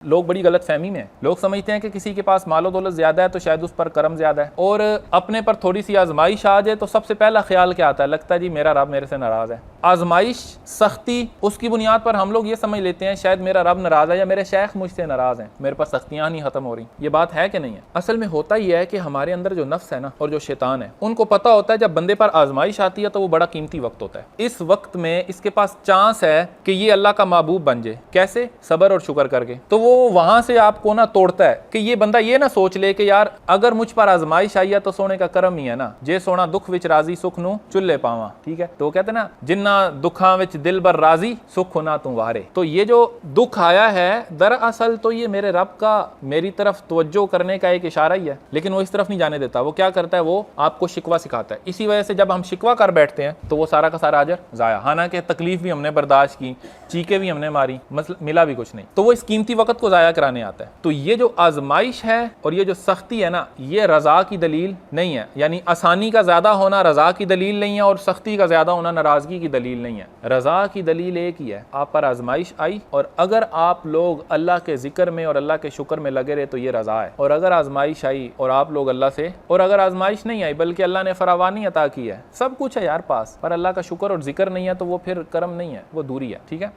लोग बड़ी गलत फहमी में हैं। लोग समझते हैं कि किसी के पास मालो दौलत ज्यादा है तो शायद उस पर कर्म ज्यादा है, और अपने पर थोड़ी सी आजमाइश आ जाए तो सबसे पहला ख्याल क्या आता है, लगता है जी मेरा रब मेरे से नाराज है। आजमाइश, सख्ती, उसकी बुनियाद पर हम लोग ये समझ लेते हैं शायद मेरा रब नाराज है या मेरे शेख मुझसे नाराज हैं, मेरे पास सख्तियां नहीं खत्म हो रही। ये बात है कि नहीं है? असल में होता ही है कि हमारे अंदर जो नफ्स है ना और जो शैतान है, उनको पता होता है जब बंदे पर आजमाइश आती है तो वो बड़ा कीमती वक्त होता है। इस वक्त में इसके पास चांस है कि ये अल्लाह का महबूब बन जाए। कैसे? सब्र और शुक्र करके। तो वो वहां से आपको ना तोड़ता है कि ये बंदा ये ना सोच ले कि यार अगर मुझ पर आजमाइश आई है तो सोने का कर्म ही है ना, जे सोना दुख विच राजी सुख नू चुल्ले पावा। ठीक है, तो कहते ना जिन्ना दुखा विच दिल बर राजी सुख होना तू वारे। तो ये जो दुख आया है दरअसल तो ये मेरे रब का मेरी तरफ तवज्जो करने का एक इशारा ही है, लेकिन वो इस तरफ नहीं जाने देता। वो क्या करता है, वो आपको शिकवा सिखाता है। इसी वजह से जब हम शिकवा कर बैठते हैं तो वो सारा का सारा अजर जाया। हालांकि तकलीफ भी हमने बर्दाश्त की, चीखे भी हमने मारी, मिला भी कुछ नहीं, तो वो इस कीमती वक्त को जाया कराने आता है। तो ये जो आजमाइश है और ये जो सख्ती है ना, ये रजा की दलील नहीं है। यानी आसानी का ज्यादा होना रजा की दलील नहीं है और सख्ती का ज्यादा होना नाराजगी की दलील नहीं है। रजा की दलील एक ही है, आप पर आजमाइश आई और अगर आप लोग अल्लाह के जिक्र में और अल्लाह के शुक्र में लगे रहे तो ये रजा है। और अगर आजमाइश आई और आप लोग अल्लाह से, और अगर आजमाइश नहीं आई बल्कि अल्लाह ने फरावानी अता की है, सब कुछ है यार पास, पर अल्लाह का शुक्र और जिक्र नहीं है, तो वो फिर कर्म नहीं है, वो दूरी है। ठीक है।